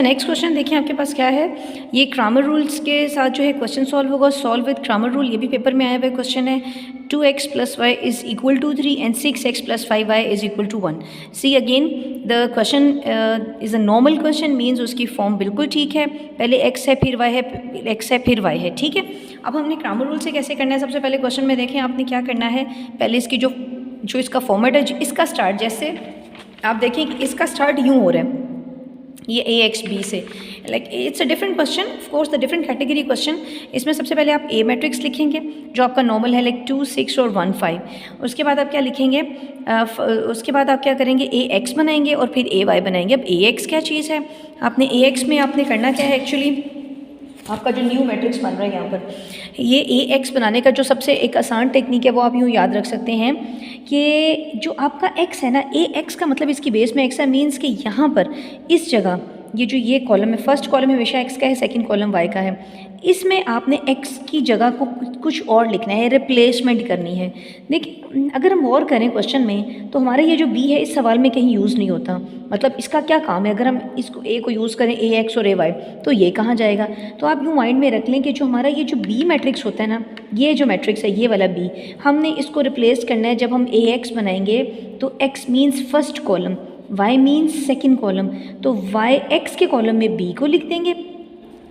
Next question देखिए आपके पास क्या है, ये क्रामर रूल्स के साथ जो है क्वेश्चन सॉल्व होगा, सॉल्व विद क्रामर रूल। ये भी पेपर में आया हुआ क्वेश्चन है। 2x + y is equal to 3 and 6x + 5y is equal to 1। See again the question is a normal question, means उसकी फॉर्म बिल्कुल ठीक है। पहले x है फिर y है, x है फिर y है, ठीक है। अब हमने क्रामर रूल से कैसे करना है, सबसे पहले क्वेश्चन में देखें आपने क्या करना है। पहले इसकी जो इसका फॉर्मेट है, इसका स्टार्ट, जैसे आप देखें कि इसका स्टार्ट यूँ हो रहा है, ये ए एक्स बी से, like it's a different question, of course the different category question. इसमें सबसे पहले आप ए मैट्रिक्स लिखेंगे जो आपका नॉर्मल है, लाइक 2, 6 और 1, 5। उसके बाद आप क्या लिखेंगे, उसके बाद आप क्या करेंगे, ए एक्स बनाएंगे और फिर ए वाई बनाएंगे। अब ए एक्स क्या चीज़ है, आपने ए एक्स में आपने करना क्या है, एक्चुअली आपका जो न्यू मैट्रिक्स बन रहा है यहाँ पर, ये ए एक्स बनाने का जो सबसे एक आसान टेक्निक है वो आप यूँ याद रख सकते हैं कि जो आपका एक्स है ना, ए एक्स का मतलब इसकी बेस में एक्स है, मीन्स कि यहाँ पर इस जगह ये कॉलम है, फर्स्ट कॉलम हमेशा एक्स का है, सेकंड कॉलम वाई का है। इसमें आपने एक्स की जगह को कुछ और लिखना है, रिप्लेसमेंट करनी है। देखिए अगर हम और करें क्वेश्चन में तो हमारा ये जो बी है इस सवाल में कहीं यूज़ नहीं होता। मतलब इसका क्या काम है, अगर हम इसको ए को यूज़ करें, ए एक्स और ए वाई, तो ये कहाँ जाएगा। तो आप यूँ माइंड में रख लें कि जो हमारा ये जो बी मैट्रिक्स होता है ना, ये जो मैट्रिक्स है ये वाला बी, हमने इसको रिप्लेस करना है। जब हम ए एक्स बनाएंगे तो x means first column, y means second column, तो y x के कॉलम में b को लिख देंगे,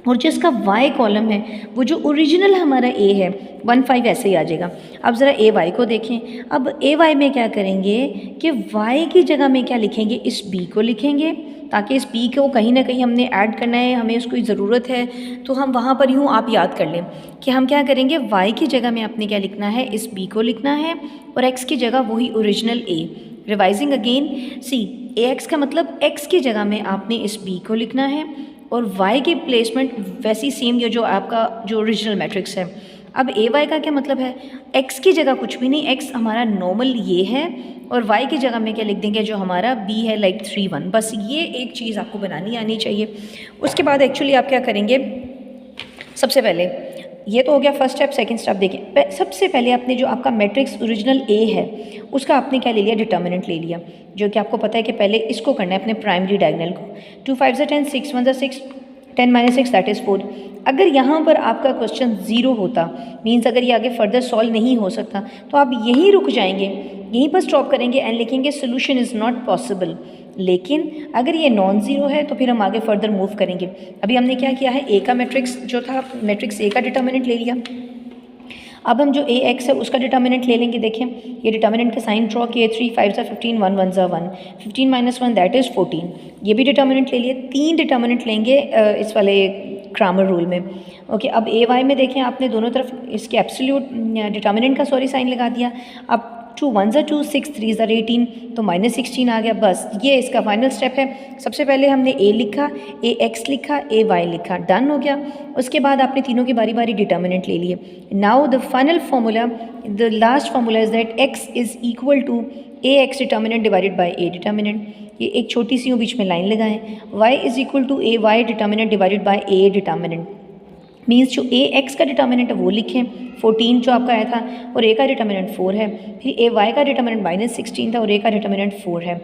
और जिसका y कॉलम है वो जो ओरिजिनल हमारा a है 1, 5 ऐसे ही आ जाएगा। अब ज़रा ए वाई को देखें। अब ए वाई में क्या करेंगे कि y की जगह में क्या लिखेंगे, इस b को लिखेंगे, ताकि इस b को कहीं ना कहीं हमने ऐड करना है, हमें उसकी ज़रूरत है, तो हम वहाँ पर यूँ आप याद कर लें कि हम क्या करेंगे, y की जगह में आपने क्या लिखना है, इस b को लिखना है, और x की जगह वही original a। Revising again, see A x का मतलब x की जगह में आपने इस b को लिखना है, और y की प्लेसमेंट वैसी सेम, ये जो आपका जो ओरिजिनल मैट्रिक्स है। अब ए वाई का क्या मतलब है, x की जगह कुछ भी नहीं, x हमारा नॉर्मल ये है, और y की जगह में क्या लिख देंगे, जो हमारा b है, लाइक 3, 1। बस ये एक चीज़ आपको बनानी आनी चाहिए। उसके बाद एक्चुअली आप क्या करेंगे, सबसे पहले ये तो हो गया फर्स्ट स्टेप। सेकंड स्टेप देखें, सबसे पहले आपने जो आपका मैट्रिक्स ओरिजिनल ए है उसका आपने क्या ले लिया, डिटर्मिनेंट ले लिया, जो कि आपको पता है कि पहले इसको करना है अपने प्राइमरी डायगोनल को। 2, 5 = 10, 6, 1 = 6, 10 - 6 दैट इज़ 4। अगर यहाँ पर आपका क्वेश्चन 0 होता, मीन्स अगर ये आगे फर्दर सॉल्व नहीं हो सकता, तो आप यहीं रुक जाएंगे, यहीं पर स्टॉप करेंगे एंड लिखेंगे सोल्यूशन इज़ नॉट पॉसिबल। लेकिन अगर ये नॉन ज़ीरो है तो फिर हम आगे फर्दर मूव करेंगे। अभी हमने क्या किया है, ए का मैट्रिक्स जो था, मैट्रिक्स ए का डिटर्मिनेंट ले लिया। अब हम जो ए एक्स है उसका डिटर्मिनेंट ले लेंगे। देखें ये डिटर्मिनेंट का साइन ड्रॉ किए, 3, 5 = 15, 1, 1 = 1, 15 - 1 दैट इज़ 14। ये भी डिटर्मिनेंट ले लिए। 3 डिटर्मिनेंट लेंगे इस वाले क्रामर रूल में। ओके, अब ए वाई में देखें आपने दोनों तरफ इसके एब्सोल्यूट डिटर्मिनेंट का साइन लगा दिया। अब 2, 1 = 2, 6, 3 = 18, तो -16 आ गया। बस ये इसका फाइनल स्टेप है। सबसे पहले हमने ए लिखा, ए एक्स लिखा, ए वाई लिखा, डन हो गया। उसके बाद आपने तीनों की बारी बारी डिटर्मिनेंट ले लिए। Now the final formula, the last formula is that x is equal to A x determinant divided by A determinant. ये एक छोटी सी बीच में लाइन लगाएं। y is equal to A y determinant divided by A determinant, means जो A x का determinant है वो लिखें, 14 जो आपका आया था, और ए का डिटर्मिनेंट 4 है। फिर ए वाई का डिटर्मिनेंट -16 था और ए का डिटर्मिनेंट 4 है।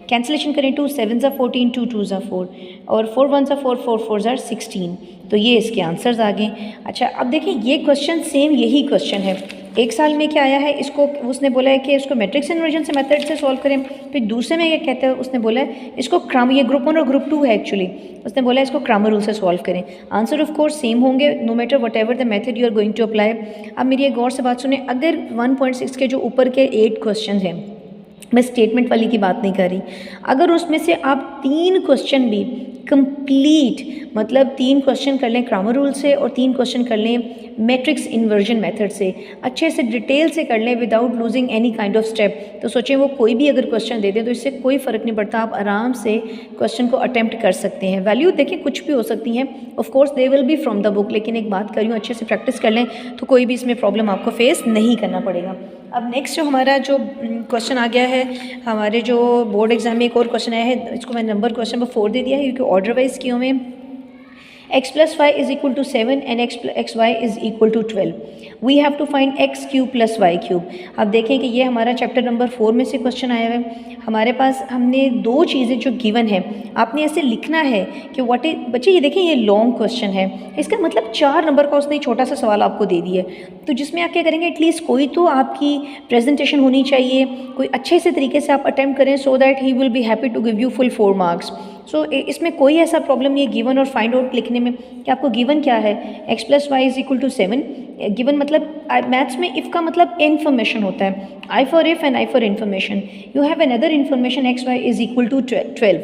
कैंसिलेशन करें, 2 7 = 14, 2 2 = 4, और 4 1 = 4, 4 4 = 16। तो ये इसके आंसर्स आ गए। अच्छा, अब देखिए ये क्वेश्चन सेम यही क्वेश्चन है। एक साल में क्या आया है, इसको उसने बोला है कि इसको मैट्रिक्स इन्वर्जन से मेथड से सॉल्व करें। फिर दूसरे में क्या कहते हैं, उसने बोला है इसको ये ग्रुप 1 और ग्रुप 2 है एक्चुअली, उसने बोला है इसको क्रामर रूल से सॉल्व करें। आंसर ऑफ कोर्स सेम होंगे no matter whatever the method you are going to apply. अब मेरी एक गौर से बात सुने, अगर 1.6 के जो ऊपर के 8 क्वेश्चन हैं, मैं स्टेटमेंट वाली की बात नहीं कर रही, अगर उसमें से आप 3 क्वेश्चन भी कंप्लीट, मतलब 3 क्वेश्चन कर लें क्रामर रूल से और 3 क्वेश्चन कर लें मैट्रिक्स इन्वर्जन मेथड से, अच्छे से डिटेल से कर लें without losing any kind of step, तो सोचें वो कोई भी अगर क्वेश्चन दे दें तो इससे कोई फ़र्क नहीं पड़ता, आप आराम से क्वेश्चन को अटेम्प्ट कर सकते हैं। वैल्यू देखिए कुछ भी हो सकती हैं, of course they will be from the book, लेकिन एक बात कर रही हूँ अच्छे से प्रैक्टिस कर लें तो कोई भी इसमें प्रॉब्लम आपको फेस नहीं करना पड़ेगा। अब नेक्स्ट जो हमारा जो क्वेश्चन आ गया है, हमारे जो बोर्ड एग्जाम में एक और क्वेश्चन आया है, इसको मैंने नंबर क्वेश्चन नंबर 4 दे दिया है क्योंकि ऑर्डर वाइज किए हुए। x plus y is equal to 7 and xy is equal to 12. We have to find x cube plus y cube. अब देखें कि ये हमारा चैप्टर नंबर 4 में से क्वेश्चन आया है। हमारे पास हमने दो चीज़ें जो गिवन है, आपने ऐसे लिखना है कि व्हाट इज, बच्चे ये देखें ये लॉन्ग क्वेश्चन है, इसका मतलब 4 नंबर का उसने छोटा सा सवाल आपको दे दिया है, तो जिसमें आप क्या करेंगे, एटलीस्ट कोई तो आपकी प्रेजेंटेशन होनी चाहिए, कोई अच्छे से तरीके से आप अटेम्प्ट करें so that he will be happy to give you full 4 marks. सो इसमें कोई ऐसा प्रॉब्लम नहीं है गिवन और फाइंड आउट लिखने में कि आपको गिवन क्या है, x plus Y is equal to 7। Given मतलब मैथ्स में इफ़ का मतलब इन्फॉर्मेशन होता है, I for if and I for information. You have another information x y is equal to 12।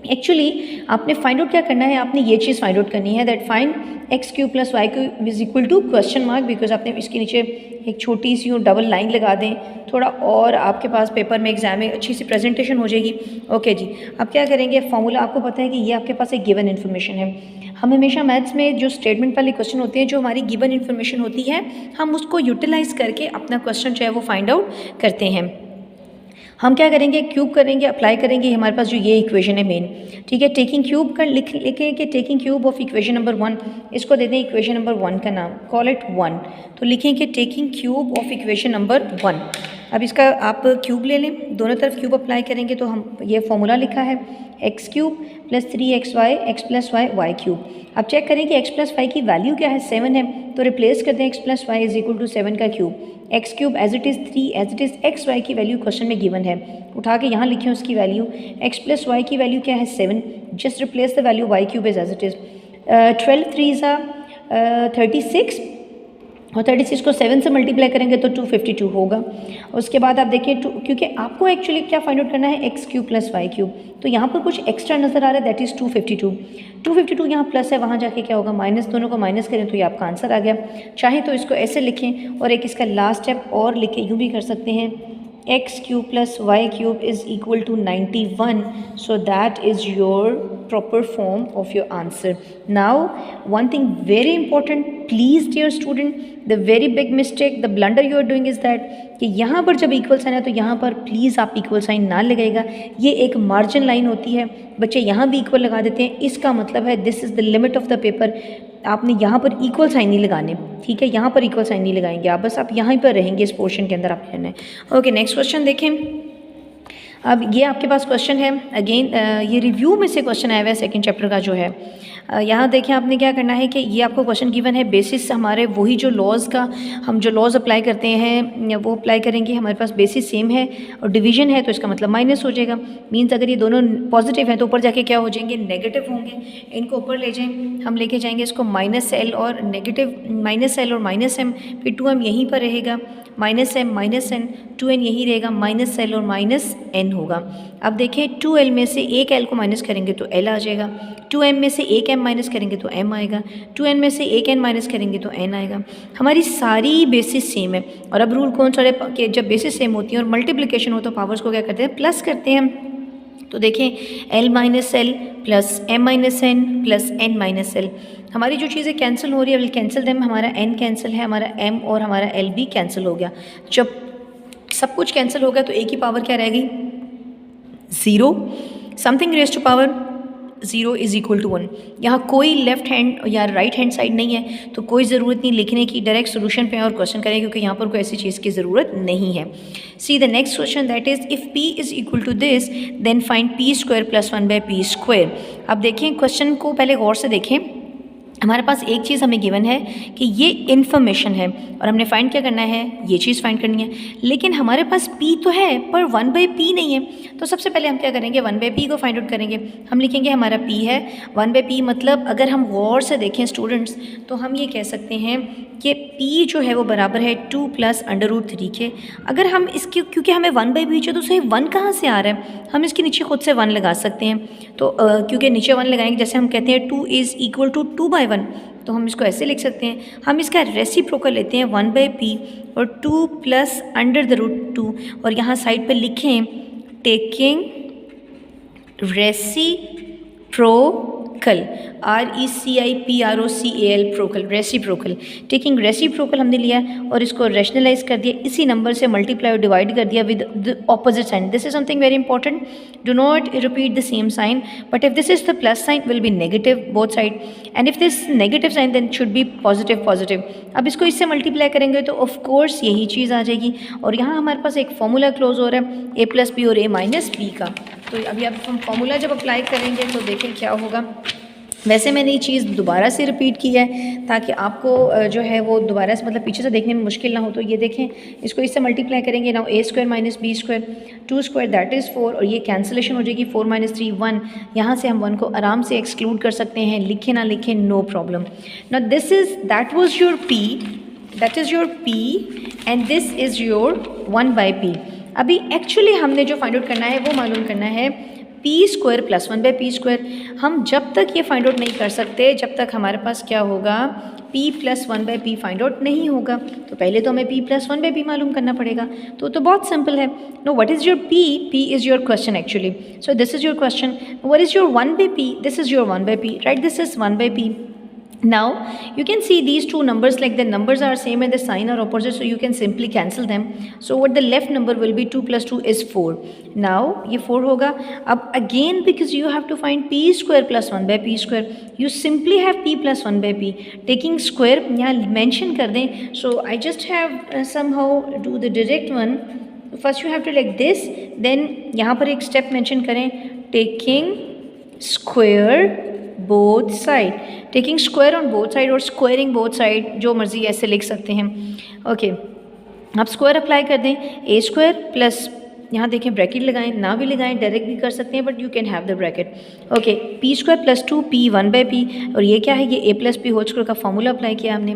Actually आपने फाइंड आउट क्या करना है, आपने ये चीज़ फाइंड आउट करनी है that find x q plus y q is equal to question mark, because आपने इसके नीचे एक छोटी सी डबल लाइन लगा दें, थोड़ा और आपके पास पेपर में एग्जाम में अच्छी सी प्रेजेंटेशन हो जाएगी। ओके जी, अब क्या करेंगे, फॉर्मूला आपको पता है कि ये आपके पास एक गिवन इन्फॉर्मेशन है। हम हमेशा मैथ्स में जो स्टेटमेंट वाले क्वेश्चन होते हैं, जो हमारी गिवन इन्फॉर्मेशन होती है, हम उसको यूटिलाइज करके अपना क्वेश्चन जो है वो फाइंड आउट करते हैं। हम क्या करेंगे, क्यूब करेंगे, अप्लाई करेंगे हमारे पास जो ये इक्वेशन है मेन, ठीक है। टेकिंग क्यूब कर लिखें कि taking cube of equation number 1, इसको दे दें इक्वेशन नंबर 1 का नाम, कॉल इट 1। तो लिखें कि taking cube of equation number 1। अब इसका आप क्यूब ले लें, दोनों तरफ क्यूब अप्लाई करेंगे तो हम ये फॉर्मूला लिखा है x cube plus 3xy x plus y y cube. अब चेक करें कि x प्लस वाई की वैल्यू क्या है, 7 है, तो रिप्लेस कर दें x plus Y is equal to 7 का cube, x cube as it is 3 as it is x y की वैल्यू क्वेश्चन में गिवन है, उठा के यहाँ लिखें उसकी वैल्यू, एक्स प्लस वाई की वैल्यू क्या है 7, just replace the value y cube is as it is 12 3 36 और 36 को 7 से मल्टीप्लाई करेंगे तो 252 होगा। उसके बाद आप देखिए क्योंकि आपको एक्चुअली क्या फाइंड आउट करना है, x cube plus y cube, तो यहाँ पर कुछ एक्स्ट्रा नज़र आ रहा है दैट इज़ 252 यहाँ प्लस है, वहाँ जाके क्या होगा माइनस, दोनों को माइनस करें तो ये आपका आंसर आ गया। चाहे तो इसको ऐसे लिखें और एक इसका लास्ट स्टेप और लिखें, यूँ भी कर सकते हैं, x cube plus y cube is equal to 91, so that is your proper form of your answer. Now one thing very important, please dear student, the very big mistake, the blunder you are doing is that कि यहाँ पर जब equal sign है तो यहाँ पर please आप equal sign ना लगाइएगा, ये एक मार्जिन लाइन होती है, बच्चे यहाँ भी इक्वल लगा देते हैं, इसका मतलब है this is the limit of the paper, आपने यहाँ पर इक्वल साइन नहीं लगाने, ठीक है, यहाँ पर इक्वल साइन नहीं लगाएंगे आप, बस आप यहाँ पर रहेंगे, इस पोर्शन के अंदर आप रहना है। ओके, नेक्स्ट क्वेश्चन देखें। अब ये आपके पास क्वेश्चन है अगेन, ये रिव्यू में से क्वेश्चन आया हुआ है सेकंड चैप्टर का जो है। यहाँ देखें आपने क्या करना है कि ये आपको क्वेश्चन गिवन है, बेसिस हमारे वही जो लॉज का हम जो लॉज अप्लाई करते हैं वो अप्लाई करेंगे, हमारे पास बेसिस सेम है और डिवीजन है तो इसका मतलब माइनस हो जाएगा, मीन्स अगर ये दोनों पॉजिटिव हैं तो ऊपर जाके क्या हो जाएंगे, नेगेटिव होंगे। इनको ऊपर ले जाएं, हम लेके जाएंगे इसको -l और नेगेटिव -l और -m, फिर 2m यहीं पर रहेगा, -m -n, 2n यही रहेगा, -l और -n होगा। अब देखें 2l में से एक l को माइनस करेंगे तो l आ जाएगा, 2m में से एक m माइनस करेंगे तो m आएगा, 2n में से एक n माइनस करेंगे तो n आएगा। हमारी सारी बेसिस सेम है और अब रूल कौन सा है कि जब बेसिस सेम होती है और मल्टीप्लिकेशन हो तो पावर्स को क्या करते हैं, प्लस करते हैं। तो देखें l minus l plus m minus n plus n minus l, हमारी जो चीज़ें कैंसिल हो रही है विल कैंसिल देम, हमारा n कैंसिल है, हमारा m और हमारा l भी कैंसिल हो गया। जब सब कुछ कैंसिल हो गया तो एक ही पावर क्या रहेगी, 0, something raise to power 0 is equal to 1। यहाँ कोई लेफ्ट हैंड या राइट हैंड साइड नहीं है तो कोई ज़रूरत नहीं लिखने की, डायरेक्ट सोल्यूशन पे और क्वेश्चन करें क्योंकि यहाँ पर कोई ऐसी चीज़ की ज़रूरत नहीं है। See the next question that is if p is equal to this then find p square plus 1 by p square. अब देखें क्वेश्चन को पहले गौर से देखें, हमारे पास एक चीज़ हमें गिवन है कि ये इन्फॉर्मेशन है और हमने फाइंड क्या करना है, ये चीज़ फाइंड करनी है, लेकिन हमारे पास p तो है पर 1 बाई p नहीं है। तो सबसे पहले हम क्या करेंगे, 1 बाई p को फाइंड आउट करेंगे। हम लिखेंगे हमारा p है 1 बाई p, मतलब अगर हम गौर से देखें स्टूडेंट्स तो हम ये कह सकते हैं कि p जो है वो बराबर है 2 प्लस √3 के। अगर हम इसके क्योंकि हमें 1 बाई p चाहिए तो उसे 1 कहाँ से आ रहा है, हम इसके नीचे खुद से 1 लगा सकते हैं। तो क्योंकि नीचे 1 लगाएंगे, जैसे हम कहते हैं 2 इज़ इक्वल टू 2 बाई 1, तो हम इसको ऐसे लिख सकते हैं। हम इसका रेसिप्रोकल लेते हैं 1 बाई p और 2 प्लस √2 और यहाँ साइड पर लिखें taking reciprocal reciprocal, RECIPROCAL, प्रोकल, reciprocal. Taking reciprocal हमने लिया और इसको रैशनलाइज कर दिया, इसी नंबर से मल्टीप्लाई और डिवाइड कर दिया with the opposite sign. This is something very important, do not repeat the same sign, but if this is the plus sign will be negative both side, and if this negative sign then should be positive positive. अब इसको इससे multiply करेंगे तो of course यही चीज़ आ जाएगी, और यहाँ हमारे पास एक फॉर्मूला क्लोज हो रहा है a प्लस बी और a माइनस बी का। तो अभी अब हम फॉर्मूला जब अप्लाई करेंगे तो देखें क्या होगा। वैसे मैंने ये चीज़ दोबारा से रिपीट की है ताकि आपको जो है वो दोबारा से मतलब पीछे से देखने में मुश्किल ना हो। तो ये देखें, इसको इससे मल्टीप्लाई करेंगे ना, a square minus b square, 2 square that is 4, और ये कैंसिलेशन हो जाएगी, 4 माइनस 3 1। यहाँ से हम 1 को आराम से एक्सक्लूड कर सकते हैं, लिखे ना लिखें नो प्रॉब्लम। ना this is that was your p, that is your p and this is your 1/p। अभी एक्चुअली हमने जो फाइंड आउट करना है वो मालूम करना है P square plus 1/p square. हम जब तक ये फाइंड आउट नहीं कर सकते जब तक हमारे पास क्या होगा, p plus 1/p find out नहीं होगा। तो पहले तो हमें p प्लस 1/p मालूम करना पड़ेगा। तो बहुत सिंपल है। No, what is your p? p is your question actually, so this is your question. What is your 1/p? This is your 1/p, right? This is 1/p. Now you can see these two numbers, like the numbers are same and the sign are opposite, so you can simply cancel them. So what the left number will be, 2 plus 2 is 4. Now ये 4 होगा। अब again because you have to find p square plus 1/p square, you simply have p plus 1/p, taking square यहाँ mention कर दें। So I just have somehow do the direct one. First you have to like this, then यहाँ पर एक step mention करें, taking square both side, taking square on both side और squaring both side, जो मर्जी ऐसे लिख सकते हैं। ओके, आप स्क्वायर अप्लाई कर दें, ए स्क्वायर प्लस यहाँ देखें ब्रैकेट लगाएं, ना भी लगाएं, डायरेक्ट भी कर सकते हैं, but you can have the bracket. Okay, p square plus 2p 1/p, और ये क्या है, ये a plus p whole square का फॉर्मूला अप्लाई किया हमने।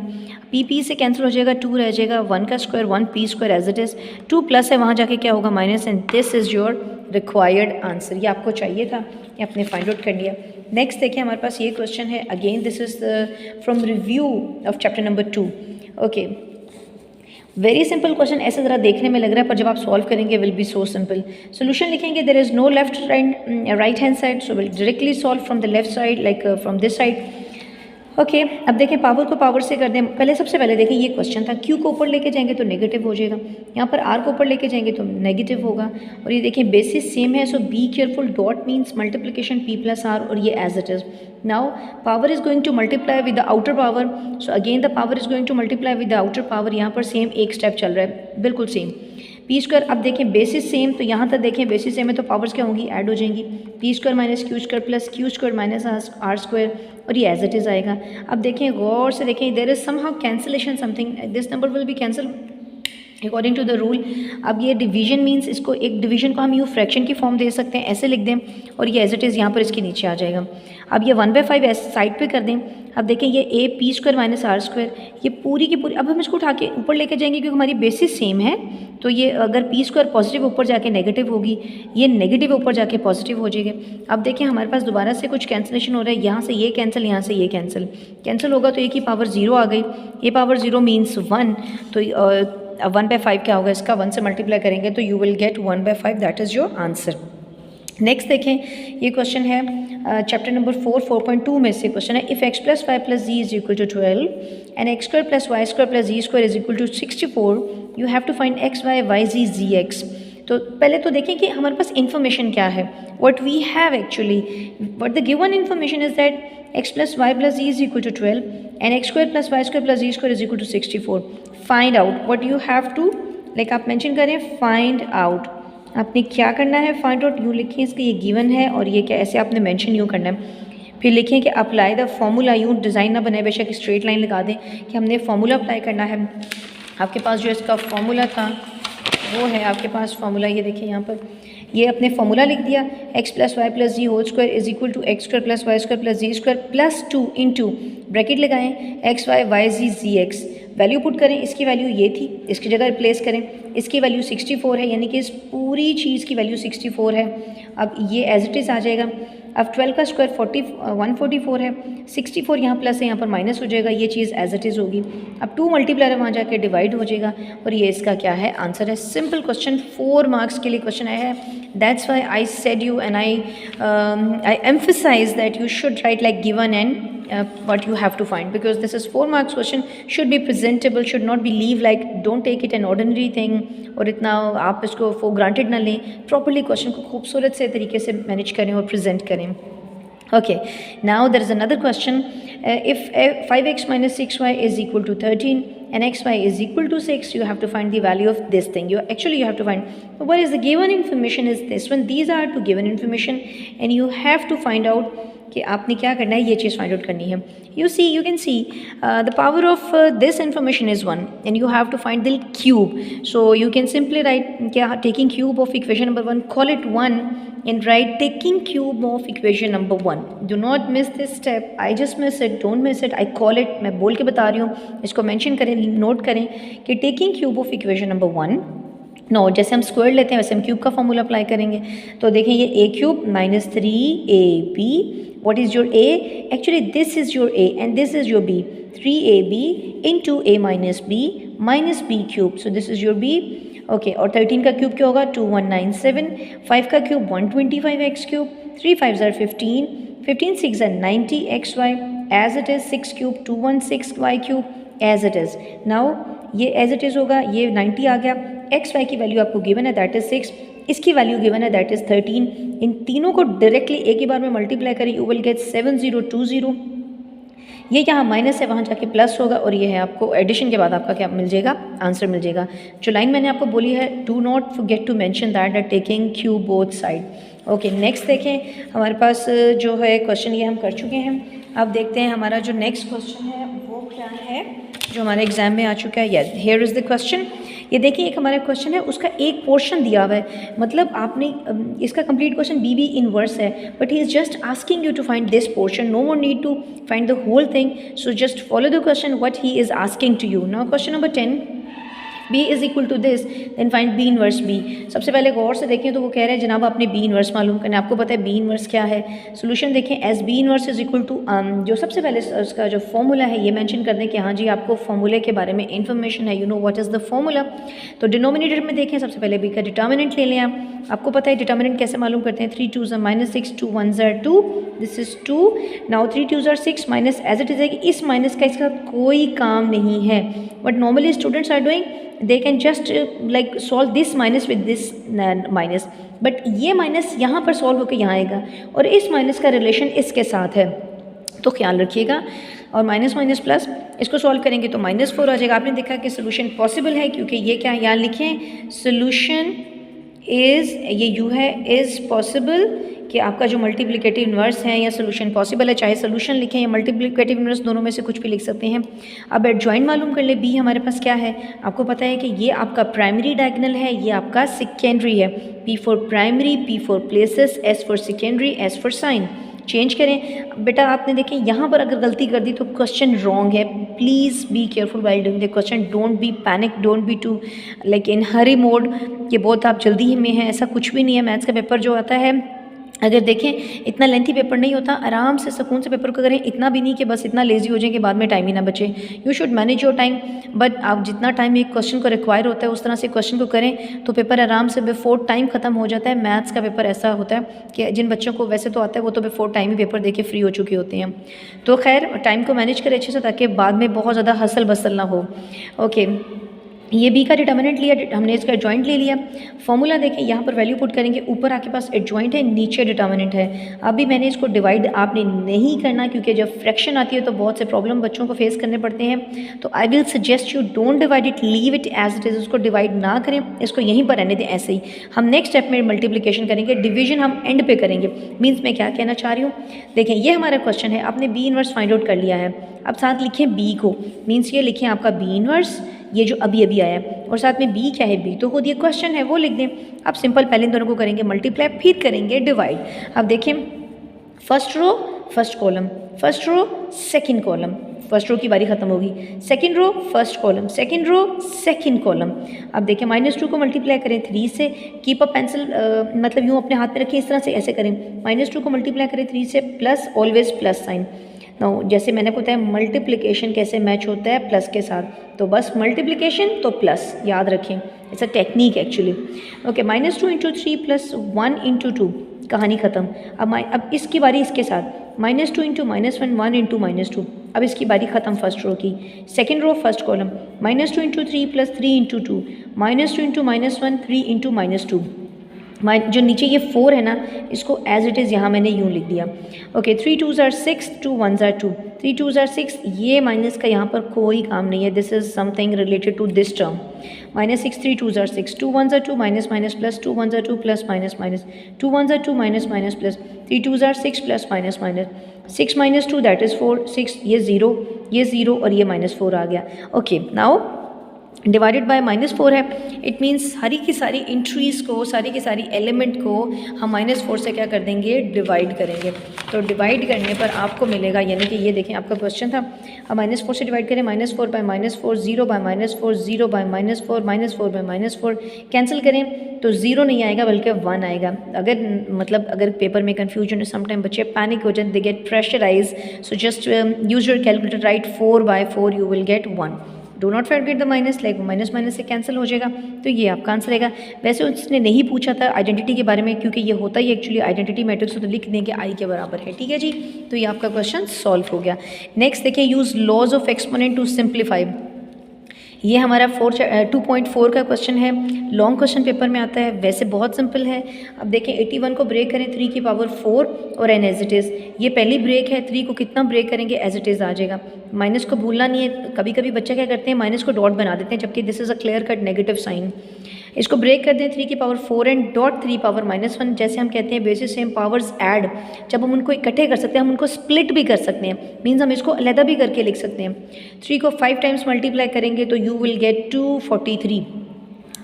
p से कैंसिल हो जाएगा, 2 रह जाएगा, 1 का square 1p square as it is, 2 plus है वहाँ जाके क्या होगा minus, and this is your required answer. ये आपको चाहिए था, ये आपने फाइंड आउट कर लिया। नेक्स्ट देखिए हमारे पास ये क्वेश्चन है, again this is from review of chapter number 2। Okay, very simple question, ऐसे ज़रा देखने में लग रहा है पर जब आप सॉल्व करेंगे will be so simple. Solution लिखेंगे, there is no left right hand side, so will directly solve from the left side, like from this side. Okay, अब देखें पावर को पावर से कर दें। पहले सबसे पहले देखें ये क्वेश्चन था, क्यू को ऊपर लेके जाएंगे तो नेगेटिव हो जाएगा, यहाँ पर आर को ऊपर लेके जाएंगे तो नेगेटिव होगा, और ये देखें बेसिस सेम है, so be careful, dot means multiplication P plus R, और ये as it is. Now power is going to multiply with the outer power, so again the power is going to multiply with the outer power. यहाँ पर same एक step चल रहा है, बिल्कुल same. P square, अब देखें बेसिस सेम, तो यहाँ तक देखें बेसिस सेम है तो पावर्स क्या होंगी, ऐड हो जाएंगी, p square minus q square plus q square minus r square, और ये एज इट इज़ आएगा। अब देखें गौर से देखें, there is somehow cancellation something, this number will be cancel according to the rule. अब ये डिवीजन मीन्स इसको, एक डिवीजन को हम यू फ्रैक्शन की फॉर्म दे सकते हैं, ऐसे लिख दें, और ये एज इट इज़ यहाँ पर इसके नीचे आ जाएगा। अब ये 1/5 ऐसे साइड पे कर दें। अब देखें ये a p square minus r square, ये पूरी की पूरी, अब हम इसको उठा के ऊपर लेके जाएंगे क्योंकि हमारी बेसिस सेम है, तो ये अगर p स्क्वायर पॉजिटिव ऊपर जाके नेगेटिव होगी, ये नेगेटिव ऊपर जाके पॉजिटिव हो जाएगी। अब देखें हमारे पास दोबारा से कुछ कैंसिलेशन हो रहा है, यहाँ से ये कैंसिल, यहाँ से ये कैंसिल, कैंसिल होगा तो a की पावर 0 आ गई, a पावर 0 मीन्स 1, तो 1/5 क्या होगा इसका, 1 से मल्टीप्लाई करेंगे तो you will gate 1/5, that is your answer. Next देखें, ये क्वेश्चन है चैप्टर नंबर 4.2 में से क्वेश्चन है, if x plus y plus z is equal to 12 and x square plus y square plus z square is equal to 64, you have to find x y y z z x. तो पहले तो देखें कि हमारे पास information क्या है, what we have actually, what the given information is that x plus y plus z is equal to 12 and x square plus y square plus z square is equal to 64। Find out, what you have to, like आप mention करें find out, आपने क्या करना है, find out यूँ लिखें, इसका ये गिवन है और ये क्या, ऐसे आपने मेंशन यूँ करना है। फिर लिखें कि अप्लाई द फॉर्मूला, यूँ डिज़ाइन ना बनाए, बेशक स्ट्रेट लाइन लगा दें कि हमने फार्मूला अप्लाई करना है। आपके पास जो इसका फॉर्मूला था वो है आपके पास फॉर्मूला, ये देखिए यहाँ पर, ये अपने फॉर्मूला लिख दिया, x plus y plus z whole square is equal to x square plus y square plus z square plus 2 into bracket लगाएं x y y z z x, value put करें, इसकी वैल्यू ये थी, इसकी जगह replace करें, इसकी value 64 है, यानी कि इस पूरी चीज़ की वैल्यू 64 है। अब ये एज इट इज़ आ जाएगा, अब 12 का स्क्वायर 144 है, 64 यहाँ प्लस है, यहाँ पर माइनस हो जाएगा, ये चीज़ एज इट इज़ होगी। अब 2 मल्टीप्लाई है, वहाँ जाके डिवाइड हो जाएगा और ये इसका क्या है, आंसर है। सिंपल क्वेश्चन, 4 मार्क्स के लिए क्वेश्चन आया है। That's why I said you and I emphasize that you should write like given and what you have to find, because this is 4 marks question, should be presentable, should not be leave like, don't take it an ordinary thing और इतना आप इसको for granted ना लें, properly question को खूबसूरत से तरीके से मैनेज करें और प्रेजेंट करें। Okay, now there is another question. If 5x minus 6y is equal to 13 and xy is equal to 6, you have to find the value of this thing. You have to find what is the given information is this one. These are two given information and you have to find out कि आपने क्या करना है, ये चीज़ find out करनी है। you can see the power of this information is 1 and you have to find the cube. So you can simply write क्या, taking cube of equation number 1, call it 1 and write taking cube of equation number 1. Do not miss this step. I just miss it, don't miss it, I call it, मैं बोल के बता रही हूँ, इसको mention करें, note करें कि taking cube of equation number 1 no, जैसे हम स्क्वायर लेते हैं वैसे हम क्यूब का फॉर्मूला अप्लाई करेंगे। तो देखें ये A cube minus 3ab, what is your A, actually this is your A and this is your B, 3ab into A minus B cube, so this is your B. Okay, और 13 का cube क्या होगा, 2197, 5 का cube 125x cube, 3 5s are 15, 15 6 are 90xy as it is, 6 cube 216y cube as it is. Now ये as it is होगा, ये 90 आ गया, x y की वैल्यू आपको गिवन है दैट इज़ 6, इसकी वैल्यू गिवन है दैट इज़ 13। इन तीनों को डायरेक्टली एक ही बार में मल्टीप्लाई करें, यू विल गेट 7020। ये यहाँ माइनस है, वहाँ जाके प्लस होगा और ये है आपको एडिशन के बाद आपका क्या मिल जाएगा, आंसर मिल जाएगा। जो लाइन मैंने आपको बोली है, do not forget to mention that taking cube both side. Okay, next देखें, हमारे पास जो है क्वेश्चन ये हम कर चुके हैं। अब देखते हैं हमारा जो नेक्स्ट क्वेश्चन है वो क्या है, जो हमारे एग्जाम में आ चुका है। Yes, here is the question. ये देखिए, एक हमारा क्वेश्चन है, उसका एक पोर्शन दिया हुआ है, मतलब आपने इसका कंप्लीट क्वेश्चन बी इनवर्स है, but he is just asking you to find this portion, no more need to find the whole thing, so just follow the question what he is asking to you. Now question number 10, b is equal to this, then find b inverse b। सबसे पहले गौर से देखें तो वो कह रहे हैं जनाब आपने b इनवर्स मालूम करना है। आपको पता है b इनवर्स क्या है, सोल्यूशन देखें, as b inverse is equal to, जो सबसे पहले उसका जो फॉर्मूला है ये मेंशन कर दें कि हाँ जी आपको फॉर्मूले के बारे में इन्फॉर्मेशन है, you know what is the formula. तो डिनोमिनेटर में देखें, सबसे पहले b का डिटर्मिनेंट ले लें आप। आपको पता है डिटर्मिनेंट कैसे मालूम करते हैं, 3 2s are -6, 2 1s are 2, this is 2। Now 3 2s are 6 minus as it is है कि इस माइनस का इसका कोई काम नहीं है, but normally students are doing they can just like solve this minus with this minus, but ये माइनस यहाँ पर सॉल्व होकर यहाँ आएगा और इस माइनस का रिलेशन इसके साथ है, तो ख्याल रखिएगा। और माइनस माइनस प्लस इसको सॉल्व करेंगे तो -4 आ जाएगा। आपने देखा कि सोल्यूशन पॉसिबल है, क्योंकि ये क्या यहाँ लिखें, सोल्यूशन इज़, ये यू है, इज़ पॉसिबल, कि आपका जो मल्टीप्लिकेटिव इन्वर्स है या सोल्यूशन पॉसिबल है, चाहे सोल्यूशन लिखें या मल्टीप्लिकेटिव इन्वर्स, दोनों में से कुछ भी लिख सकते हैं। अब एडजॉइंट मालूम कर ले, बी हमारे पास क्या है, आपको पता है कि ये आपका प्राइमरी डायगोनल है, ये आपका सेकेंडरी है, p for primary, p for places, s for secondary, s for sign. Change करें बेटा, आपने देखें यहाँ पर अगर गलती कर दी तो क्वेश्चन रॉन्ग है, please be careful while doing the question, don't be panic, don't be too like in hurry mode कि बहुत आप जल्दी में हैं, ऐसा कुछ भी नहीं है। मैथ्स का पेपर जो आता है, अगर देखें इतना लेंथी पेपर नहीं होता, आराम से सुकून से पेपर को करें, इतना भी नहीं कि बस इतना लेजी हो जाए कि बाद में टाइम ही ना बचे। You should manage your time, but आप जितना टाइम एक क्वेश्चन को रिक्वायर होता है उस तरह से क्वेश्चन को करें तो पेपर आराम से बिफोर टाइम ख़त्म हो जाता है। मैथ्स का पेपर ऐसा होता है कि जिन बच्चों को वैसे तो आता है वो तो बिफोर टाइम ही पेपर दे के फ्री हो चुके होते हैं। तो खैर टाइम को मैनेज करें अच्छे से ताकि बाद में बहुत ज़्यादा हसल बसल ना हो। ओके, ये बी का डिटर्मिनेंट लिया, हमने इसका एडजॉइंट ले लिया। फॉर्मूला देखें, यहाँ पर वैल्यू पुट करेंगे, ऊपर आपके पास एडजॉइंट है, नीचे डिटर्मिनेंट है। अभी मैंने इसको डिवाइड आपने नहीं करना, क्योंकि जब फ्रैक्शन आती है तो बहुत से प्रॉब्लम बच्चों को फेस करने पड़ते हैं। तो I will suggest you don't divide it, leave it as it is, उसको डिवाइड ना करें, इसको यहीं पर रहने दें ऐसे ही। हम नेक्स्ट स्टेप में मल्टीप्लिकेशन करेंगे, डिवीजन हम एंड पे करेंगे। मीन्स मैं क्या कहना चाह रही हूँ, देखें ये हमारा क्वेश्चन है, आपने बी इनवर्स फाइंड आउट कर लिया है। अब साथ लिखें बी को, मीन्स ये लिखें आपका बी इनवर्स, ये जो अभी अभी आया है, और साथ में बी क्या है, बी तो खुद ये क्वेश्चन है वो लिख दें। अब सिंपल पहले इन दोनों को करेंगे मल्टीप्लाई, फिर करेंगे डिवाइड। अब देखें first row first column, first row second column, first row की बारी खत्म होगी, second row first column, second row second column. अब देखिए -2 को मल्टीप्लाई करें 3 से, कीप अ पेंसिल मतलब यूँ अपने हाथ में रखें इस तरह से, ऐसे करें, -2 को मल्टीप्लाई करें 3 से, plus always plus sign. Now जैसे मैंने बताया मल्टीप्लिकेशन कैसे मैच होता है प्लस के साथ, तो बस मल्टीप्लिकेशन तो प्लस, याद रखें, it's a technique actually. Okay, -2 into 3 plus 1 into 2, कहानी ख़त्म। अब इसकी बारी इसके साथ, -2 इंटू -1, 1 इंटू -2, अब इसकी बारी ख़त्म फर्स्ट रो की, second row first column, -2 into 3 plus 3 into 2, -2 into -1, 3 into -2। जो नीचे ये 4 है ना, इसको एज इट इज़ यहाँ मैंने यूँ लिख दिया। Okay, 3 2s are 6, 2 1s are 2, 3 2s are 6, ये माइनस का यहाँ पर कोई काम नहीं है, this is something related to this term. -6, 3 2s are 6, 2 1s are 2, minus minus plus, 2 1s are 2 plus minus minus, 2 1s are 2 minus minus plus, 3 2s are 6 plus minus minus, 6 minus 2 that is 4, 6 ये 0 और ये -4 आ गया। Okay, now divided by -4 है, it means सारी की सारी entries को, सारी की सारी एलिमेंट को हम -4 से क्या कर देंगे, डिवाइड करेंगे। तो डिवाइड करने पर आपको मिलेगा, यानी कि ये देखें आपका क्वेश्चन था, अब -4 से डिवाइड करें, -4 by -4, 0 by -4, 0 by -4, -4 by -4, cancel करें तो 0 नहीं आएगा बल्कि 1 आएगा। अगर पेपर में कन्फ्यूजन है, समटाइम बच्चे पैनिक हो जाते, they get pressurise, so just use your calculator, right 4 by 4, you will get 1। Do not forget the minus, like minus minus से कैंसिल हो जाएगा, तो ये आपका आंसर रहेगा। वैसे उसने नहीं पूछा था आइडेंटिटी के बारे में, क्योंकि ये होता ही एक्चुअली आइडेंटिटी मैट्रिक्स, तो लिख देंगे आई के बराबर है, ठीक है जी। तो ये आपका क्वेश्चन सॉल्व हो गया। नेक्स्ट देखिए, use laws of exponent to simplify. ये हमारा 2.4 का क्वेश्चन है, लॉन्ग क्वेश्चन पेपर में आता है, वैसे बहुत सिंपल है। अब देखें 81 को ब्रेक करें 3 की पावर 4 और एन एज इट इज़, ये पहली ब्रेक है, 3 को कितना ब्रेक करेंगे, एज इट इज़ आ जाएगा। माइनस को भूलना नहीं है, कभी कभी बच्चे क्या करते हैं माइनस को डॉट बना देते हैं, जबकि this is a clear cut negative sign. इसको ब्रेक कर दें 3 की पावर 4 एंड डॉट 3 पावर -1, जैसे हम कहते हैं बेसिस सेम पावर्स ऐड, जब हम उनको इकट्ठे कर सकते हैं, हम उनको स्प्लिट भी कर सकते हैं, मीन्स हम इसको अलहदा भी करके लिख सकते हैं। 3 को 5 टाइम्स मल्टीप्लाई करेंगे तो you will get 243,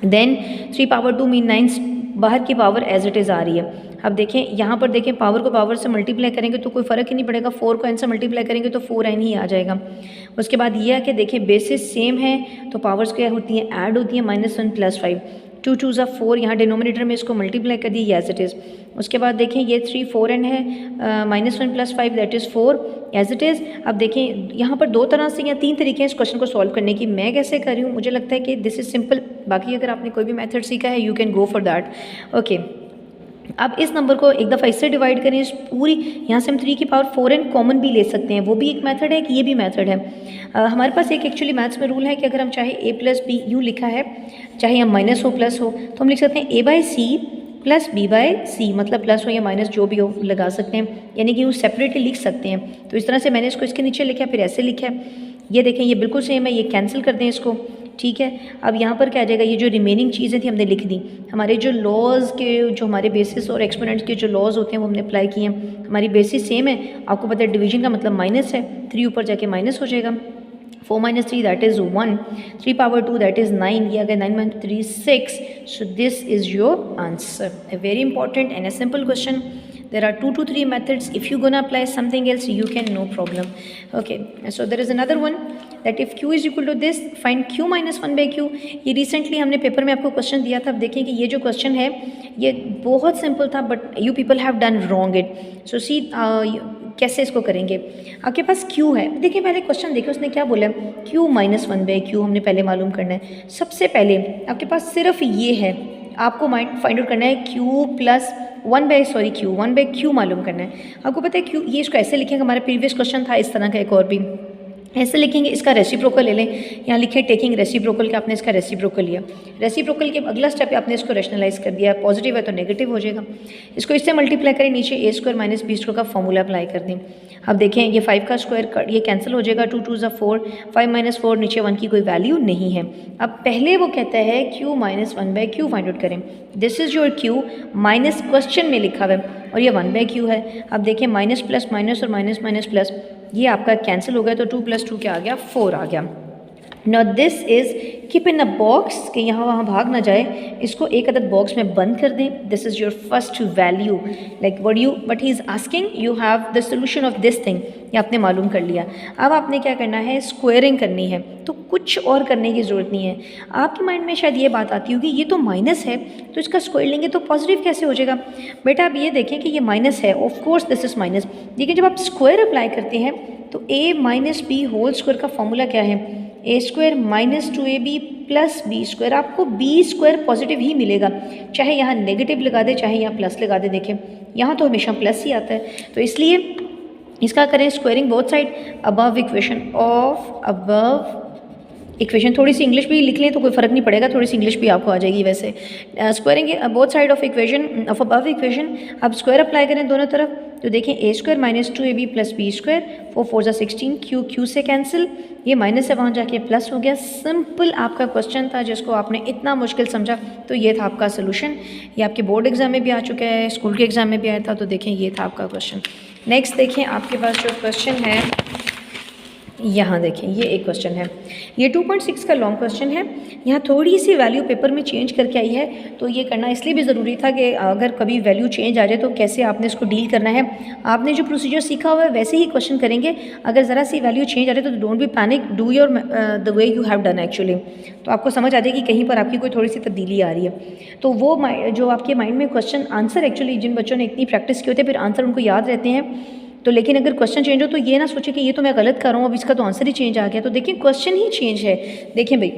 then 3 power 2 mean 9, बाहर की पावर एज इट इज़ आ रही है। अब देखें यहाँ पर देखें, पावर को पावर से मल्टीप्लाई करेंगे तो कोई फ़र्क ही नहीं पड़ेगा, 4 को n से मल्टीप्लाई करेंगे तो 4n ही आ जाएगा। उसके बाद यह है कि देखें बेसिस सेम है तो पावर्स क्या होती हैं, ऐड होती हैं, -1 + 5, 2 2s are 4, यहाँ डिनोमिनेटर में इसको मल्टीप्लाई कर दी एज इट इज़। उसके बाद देखें ये 3 4n है, -1 + 5 that is 4 as it is. अब देखें यहाँ पर 2 तरह से या 3 तरीके हैं इस क्वेश्चन को सॉल्व करने की, मैं कैसे कर रही हूँ, मुझे लगता है कि दिस इज़ सिंपल, बाकी अगर आपने कोई भी मेथड सीखा है you can go for that. Okay, अब इस नंबर को एक दफ़ा इससे डिवाइड करें, इस पूरी यहाँ से हम 3 की पावर 4n कॉमन भी ले सकते हैं, वो भी एक मेथड है कि ये भी मेथड है। हमारे पास एक एक्चुअली मैथ्स में रूल है कि अगर हम चाहे a + b यूँ लिखा है, चाहे हम माइनस हो प्लस हो, तो हम लिख सकते हैं a/c + b/c, मतलब प्लस हो या माइनस जो भी हो लगा सकते हैं, यानी कि वो सेपरेटली लिख सकते हैं। तो इस तरह से मैंने इसको इसके नीचे लिखा, फिर ऐसे लिखा है, ये देखें ये बिल्कुल सेम है, ये कैंसिल कर दें इसको, ठीक है। अब यहाँ पर क्या आ जाएगा, ये जो रिमेनिंग चीज़ें थी हमने लिख दी, हमारे जो लॉज के जो हमारे बेसिस और एक्सपोनेंट्स के जो लॉज होते हैं वो हमने अप्लाई किए हैं। हमारी बेसिस सेम है, आपको पता है डिवीजन का मतलब माइनस है, 3 ऊपर जाके माइनस हो जाएगा, 4 - 3 that is 1, 3 power 2 that is 9, ये अगर 9 - 3 6, सो this is your answer. A very important and a simple question. There are 2 to 3 methods. If you're gonna apply something else, you can, no problem. Okay, so there is another one that if q is equal to this, find q minus 1/q. ये recently हमने paper में आपको question दिया था। अब देखें कि ये जो क्वेश्चन है ये बहुत सिंपल था, but you people have done wrong it. So see कैसे इसको करेंगे, आपके पास q है, देखिए पहले क्वेश्चन देखिए उसने क्या बोला, q minus 1/q हमने पहले मालूम करना है। सबसे पहले आपके पास सिर्फ ये है, आपको फाइंड आउट करना है q प्लस 1/q मालूम करना है। आपको पता है q, ये इसको ऐसे लिखेंगे, हमारा प्रीवियस क्वेश्चन था इस तरह का एक और भी, ऐसे लिखेंगे, इसका रेसिप्रोकल ले लें, यहाँ लिखे टेकिंग रेसिप्रोकल के, आपने इसका रेसिप्रोकल लिया, रेसिप्रोकल के अगला स्टेप आपने इसको रैशनलाइज कर दिया, पॉजिटिव है तो नेगेटिव हो जाएगा, इसको इससे मल्टीप्लाई करें, नीचे a² - b² का फॉर्मूला अप्लाई कर दें। अब देखें ये 5 का स्क्वायर ये कैंसिल हो जाएगा, 2 2s are 4, 5 - 4, नीचे 1 की कोई वैल्यू नहीं है। अब पहले वो कहता है q minus 1/q find out करें, this is your q, minus question में लिखा हुआ है और ये 1/q है। अब देखें माइनस प्लस माइनस और माइनस माइनस प्लस, ये आपका कैंसिल हो गया, तो 2 + 2 क्या आ गया, 4 आ गया। Now this is keep in a box कि यहाँ वहाँ भाग ना जाए, इसको एक अदद बॉक्स में बंद कर दें. This is your first value, like what he is asking, you have the solution of this thing. ये आपने मालूम कर लिया. अब आपने क्या करना है, स्क्वायरिंग करनी है. तो कुछ और करने की ज़रूरत नहीं है. आपके माइंड में शायद ये बात आती होगी, ये तो माइनस है तो इसका स्क्वायर लेंगे तो पॉजिटिव कैसे हो जाएगा. बेटा आप ये देखें कि ये माइनस है, of course this is minus. लेकिन जब आप स्क्वायर अप्लाई करते हैं तो a minus B whole square का फॉर्मूला क्या है, A square minus 2ab plus B square. आपको बी स्क्वायर पॉजिटिव ही मिलेगा, चाहे यहाँ नेगेटिव लगा दे चाहे यहाँ प्लस लगा दे. देखें यहाँ तो हमेशा प्लस ही आता है, तो इसलिए इसका करें squaring both side. Above equation of above equation, थोड़ी सी इंग्लिश भी लिख लें तो कोई फ़र्क नहीं पड़ेगा, थोड़ी सी इंग्लिश भी आपको आ जाएगी वैसे. Squaring both side of equation of above equation. अब स्क्वायर अप्लाई करें दोनों तरफ तो देखें A square minus 2ab plus B square, 4 4 जा 16, क्यू से कैंसिल, ये माइनस से वहाँ जाके प्लस हो गया. सिंपल आपका क्वेश्चन था जिसको आपने इतना मुश्किल समझा, तो ये था आपका सोल्यूशन. ये आपके बोर्ड एग्जाम में भी आ चुका है, स्कूल के एग्जाम में भी आया था, तो देखें ये था आपका क्वेश्चन. नेक्स्ट देखें आपके पास जो क्वेश्चन है, यहाँ देखें ये एक क्वेश्चन है, ये 2.6 का लॉन्ग क्वेश्चन है. यहाँ थोड़ी सी वैल्यू पेपर में चेंज करके आई है, तो ये करना इसलिए भी ज़रूरी था कि अगर कभी वैल्यू चेंज आ जाए तो कैसे आपने इसको डील करना है. आपने जो प्रोसीजर सीखा हुआ है वैसे ही क्वेश्चन करेंगे. अगर ज़रा सी वैल्यू चेंज आ जाए तो don't be panic, do your the way you have done actually. तो आपको समझ आ जाएगी कहीं पर आपकी कोई थोड़ी सी तब्दीली आ रही है. तो वो जो आपके माइंड में क्वेश्चन आंसर, एक्चुअली जिन बच्चों ने इतनी प्रैक्टिस की होती है फिर आंसर उनको याद रहते हैं. तो लेकिन अगर क्वेश्चन चेंज हो तो ये ना सोचे कि ये तो मैं गलत कर रहा हूँ, अब इसका तो आंसर ही चेंज आ गया. तो देखिए क्वेश्चन ही चेंज है. देखें भाई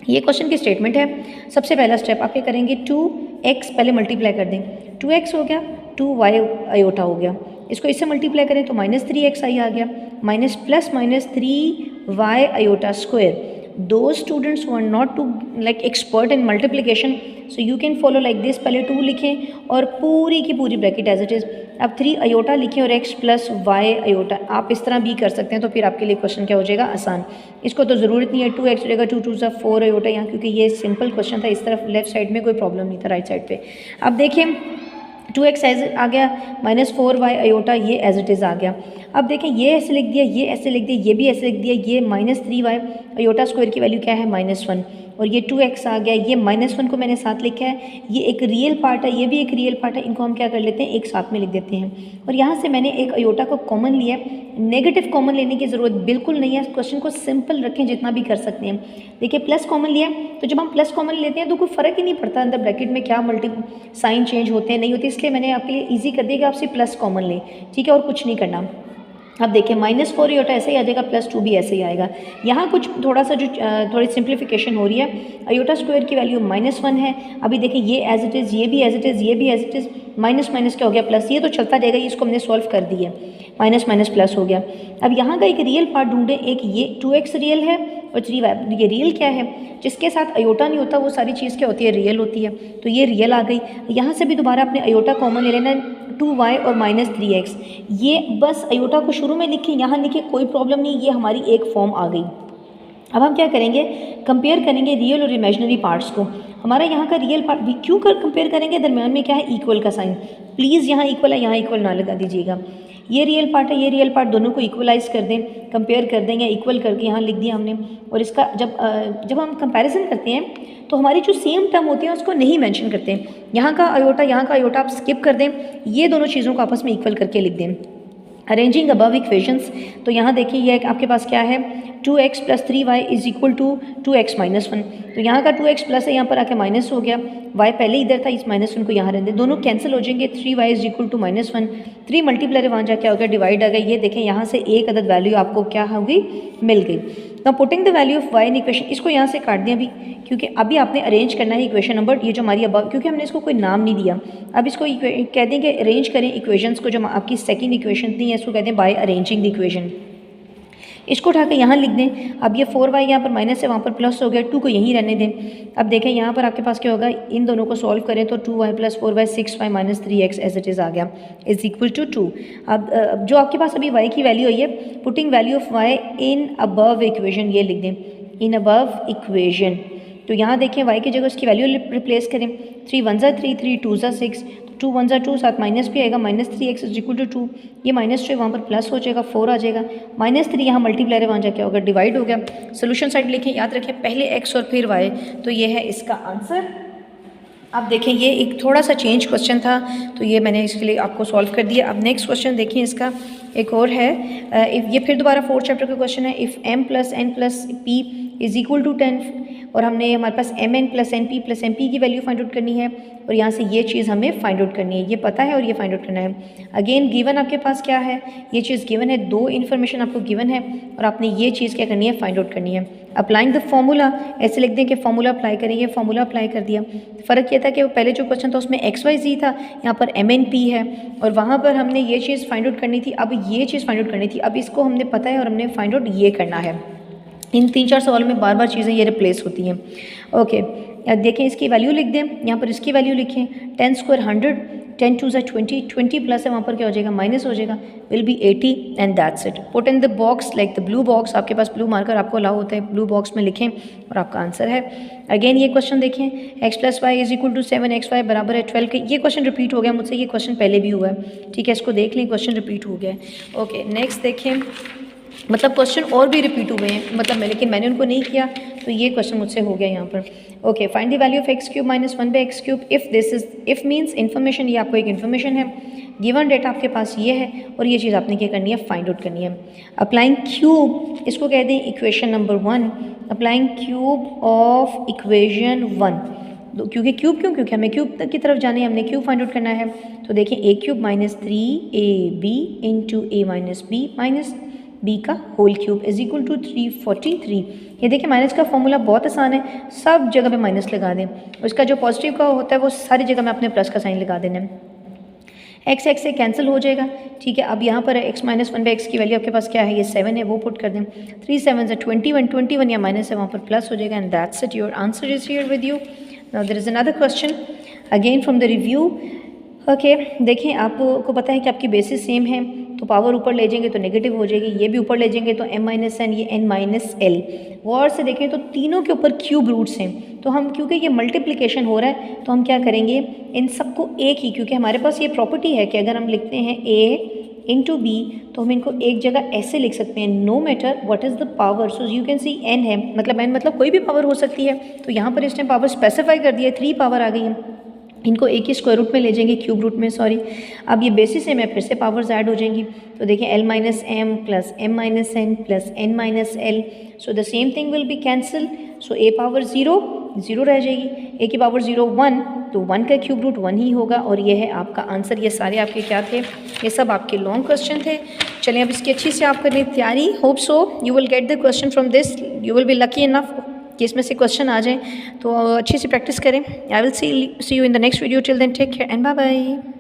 ये क्वेश्चन की स्टेटमेंट है. सबसे पहला स्टेप आप क्या करेंगे, 2x पहले मल्टीप्लाई कर दें, 2x हो गया, 2y आयोटा हो गया. इसको इससे मल्टीप्लाई करें तो माइनस 3xi आ गया, minus plus minus 3y iota square. Those students who are not too like expert in multiplication, so you can follow like this. पहले 2 लिखें और पूरी की पूरी ब्रैकेट एज इट इज़. अब 3 आयोटा लिखें और x प्लस वाई आयोटा. आप इस तरह भी कर सकते हैं, तो फिर आपके लिए क्वेश्चन क्या हो जाएगा, आसान. इसको तो ज़रूरत नहीं है 2x रहेगा, 2 2 ज़ा 4 आयोटा यहाँ, क्योंकि ये सिंपल क्वेश्चन था. इस तरफ लेफ्ट साइड में कोई प्रॉब्लम नहीं था, राइट साइड पे. अब देखें 2x एज आ गया, माइनस 4y आयोटा ये एज इट इज़ आ गया. अब देखें ये ऐसे लिख दिया, ये ऐसे लिख दिया, ये भी ऐसे लिख दिया. ये माइनस 3y आयोटा स्क्वायर की वैल्यू क्या है, -1, और ये 2x आ गया. ये -1 को मैंने साथ लिखा है, ये एक रियल पार्ट है, ये भी एक रियल पार्ट है. इनको हम क्या कर लेते हैं, एक साथ में लिख देते हैं. और यहाँ से मैंने एक आयोटा को कॉमन लिया. नेगेटिव कॉमन लेने की ज़रूरत बिल्कुल नहीं है. क्वेश्चन को सिंपल रखें जितना भी कर सकते हैं. देखिए प्लस कॉमन लिया, तो जब हम प्लस कॉमन लेते हैं तो कोई फ़र्क ही नहीं पड़ता अंदर ब्रैकेट में क्या मल्टी साइन चेंज होते हैं नहीं होते. इसलिए मैंने आपके लिए ईजी कर दिया कि आप सिर्फ प्लस कॉमन लें, ठीक है, और कुछ नहीं करना. अब देखिए -4 आयोटा ऐसे ही आ जाएगा, +2 भी ऐसे ही आएगा. यहाँ कुछ थोड़ा सा जो थोड़ी सिंप्लीफिकेशन हो रही है. आयोटा स्क्वायर की वैल्यू -1 है. अभी देखिए ये एज इट इज़, ये भी एज इट इज़, ये भी as it is. Minus minus क्या हो गया, प्लस. ये तो चलता जाएगा, इसको हमने सॉल्व कर दिया. माइनस माइनस प्लस हो गया. अब यहाँ का एक रियल पार्ट ढूंढें. एक ये 2x रियल है और 3y, ये रियल क्या है, जिसके साथ आयोटा नहीं होता वो सारी चीज़ क्या होती है, रियल होती है. तो ये रियल आ गई. यहाँ से भी दोबारा अपने आयोटा कॉमन ले लेना, 2y और -3x. ये बस आयोटा को शुरू में लिखें, यहाँ लिखें, कोई प्रॉब्लम नहीं. ये हमारी एक फॉर्म आ गई. अब हम क्या करेंगे, कंपेयर करेंगे रियल और इमेजिनरी पार्ट्स को. हमारा यहाँ का रियल पार्ट भी क्यों कंपेयर करेंगे, दरम्यान में क्या है, इक्वल का साइन. प्लीज़ यहाँ इक्वल है, यहाँ इक्वल ना लगा दीजिएगा. ये रियल पार्ट है, ये रियल पार्ट, दोनों को इक्वलाइज कर दें, कंपेयर कर दें, या इक्वल करके यहाँ लिख दिया हमने. और इसका जब हम कंपैरिजन करते हैं तो हमारी जो सेम टर्म होती है उसको नहीं मेंशन करते हैं. यहाँ का आयोटा आप स्किप कर दें, ये दोनों चीज़ों को आपस में इक्वल करके लिख दें. अरेंजिंग अबव इक्वेशंस, तो यहाँ देखिए ये आपके पास क्या है, 2x + 3y = 2x - 1. तो यहाँ का 2x प्लस है, यहाँ पर आके माइनस हो गया. y पहले इधर था, इस -1 को यहाँ रहने दें, दोनों कैंसिल हो जाएंगे. 3y = -1. 3 मल्टीप्लाई वहाँ जाके क्या हो गया, डिवाइड आ गया. ये देखें यहाँ से एक अदद वैल्यू आपको क्या होगी, मिल गई. Now putting the value of y in equation, इसको यहाँ से काट दें अभी, क्योंकि अभी आपने अरेंज करना है इक्वेशन नंबर, ये जो हमारी अबव, क्योंकि हमने इसको कोई नाम नहीं दिया. अब इसको कह दें कि अरेंज करें इक्वेशंस को. जो आपकी सेकंड इक्वेशन थी इसको कहते हैं बाय अरेंजिंग द इक्वेशन. इसको उठा के यहाँ लिख दें. अब ये 4y यहाँ पर माइनस है, वहाँ पर प्लस हो गया, 2 को यहीं रहने दें. अब देखें यहाँ पर आपके पास क्या होगा, इन दोनों को सॉल्व करें तो 2y + 4y 6y - 3x as it is आ गया, = 2. अब जो आपके पास अभी y की वैल्यू आई है, putting value of y in above equation, ये लिख दें, इन अबव इक्वेशन. तो यहाँ देखें y की जगह उसकी वैल्यू रिप्लेस करें. 3 1 ज़ा 3, 3 2 ज़ा 6, 2 1 2, साथ माइनस भी आएगा, -3x इज इक्वल टू 2, ये -2 वहाँ पर प्लस हो जाएगा, 4 आ जाएगा, -3 यहाँ मल्टीप्लाई है, वहाँ जाके होगा डिवाइड हो गया। सोल्यूशन साइड लिखें, याद रखें पहले x और फिर y, तो ये है इसका आंसर। अब देखें ये एक थोड़ा सा चेंज क्वेश्चन था, तो ये मैंने इसके लिए आपको सॉल्व कर दिया। अब नेक्स्ट क्वेश्चन देखें, इसका एक और है, ये फिर दोबारा 4th चैप्टर का क्वेश्चन है। If m + n + p is equal to 10, और हमने हमारे पास mn + np + mp की वैल्यू फाइंड आउट करनी है, और यहाँ से ये चीज़ हमें फाइंड आउट करनी है, ये पता है और ये फाइंड आउट करना है। अगेन गिवन आपके पास क्या है, ये चीज़ गिवन है, 2 इन्फॉर्मेशन आपको गिवन है, और आपने ये चीज़ क्या करनी है, फाइंड आउट करनी है। अप्लाइंग द फॉर्मूला, ऐसे लिख दें कि फॉर्मूला अप्लाई करें, ये फॉर्मूला अप्लाई कर दिया। फ़र्क ये था कि वो पहले जो क्वेश्चन था उसमें XYZ था, यहाँ पर MNP है, और वहाँ पर हमने ये चीज़ फाइंड आउट करनी थी, अब ये चीज़ फाइंड आउट करनी थी। अब इसको हमने पता है और हमने फाइंड आउट ये करना है। इन 3-4 सवालों में बार बार चीज़ें ये रिप्लेस होती हैं। ओके, देखें इसकी वैल्यू लिख दें, यहाँ पर इसकी वैल्यू लिखें, 10 स्क्वायर 100, 10 2 ज़ा 20, 20 प्लस है, वहाँ पर क्या हो जाएगा, माइनस हो जाएगा, will be 80 and that's it. Put in the box like the blue box, आपके पास ब्लू मार्कर आपको अलाउ होता है, ब्लू बॉक्स में लिखें और आपका आंसर है। अगेन ये क्वेश्चन देखें, x + y is equal to 7, xy बराबर है 12 के। ये क्वेश्चन रिपीट हो गया मुझसे, ये क्वेश्चन पहले भी हुआ है, ठीक है, इसको देख लें, क्वेश्चन रिपीट हो गया है। ओके, नेक्स्ट देखें, मतलब क्वेश्चन और भी रिपीट हुए हैं, मतलब लेकिन मैंने उनको नहीं किया, तो ये क्वेश्चन मुझसे हो गया यहाँ पर। Okay, find the value of x³ - 1/x³, if this is, if means information, ये आपको एक इन्फॉर्मेशन है, गिवन डेटा आपके पास ये है, और ये चीज़ आपने क्या करनी है, फाइंड आउट करनी है। अप्लाइंग क्यूब, इसको कह दें equation number 1, applying cube of equation 1, क्योंकि क्यूब क्यों, क्योंकि हमें क्यूब की तरफ जाने, हमने क्यूब फाइंड आउट करना है। तो देखें a³ - 3ab into a - b minus b का whole cube is equal to 343। ये देखिए माइनस का फॉर्मूला बहुत आसान है, सब जगह पे माइनस लगा दें, उसका जो पॉजिटिव का होता है वो सारी जगह में अपने प्लस का साइन लगा देना है। x x से कैंसिल हो जाएगा, ठीक है। अब यहाँ पर x - 1/x की वैल्यू आपके पास क्या है, ये 7 है, वो पुट कर दें, 3 7 ज़ा 21, 21 या माइनस है, वहाँ पर प्लस हो जाएगा, and that's it, your answer is here with you. Now there is another question again from the review. Okay, देखें आपको पता है कि आपकी बेसिस सेम है, तो पावर ऊपर ले जाएंगे तो नेगेटिव हो जाएगी, ये भी ऊपर ले जाएंगे तो m - n, ये n - l। गौर से देखें तो तीनों के ऊपर क्यूब रूट्स हैं, तो हम क्योंकि ये मल्टीप्लिकेशन हो रहा है तो हम क्या करेंगे, इन सबको एक ही, क्योंकि हमारे पास ये प्रॉपर्टी है कि अगर हम लिखते हैं a इंटू b, तो हम इनको एक जगह ऐसे लिख सकते हैं, no matter what is the power. So you can see n है, मतलब n मतलब कोई भी पावर हो सकती है, तो यहाँ पर इसने पावर स्पेसिफाई कर दिया है, 3 पावर आ गई है, इनको एक ही स्क्वायर रूट में ले जाएंगे, क्यूब रूट में, सॉरी। अब ये बेसिस से मैं फिर से पावर्स ऐड हो जाएंगी, तो देखिए l - m plus m - n plus n - l, so the same thing will be cancel, so a power 0 रह जाएगी, a की पावर 0 1, तो 1 का क्यूब रूट 1 ही होगा, और ये है आपका आंसर। ये सारे आपके क्या थे, ये सब आपके लॉन्ग क्वेश्चन थे। चलें अब इसकी अच्छी से आप करने की तैयारी, hope so you will get the question from this, you will be lucky enough कि इसमें से क्वेश्चन आ जाए, तो अच्छी सी प्रैक्टिस करें। I will see you in the next video, till then take care and bye bye.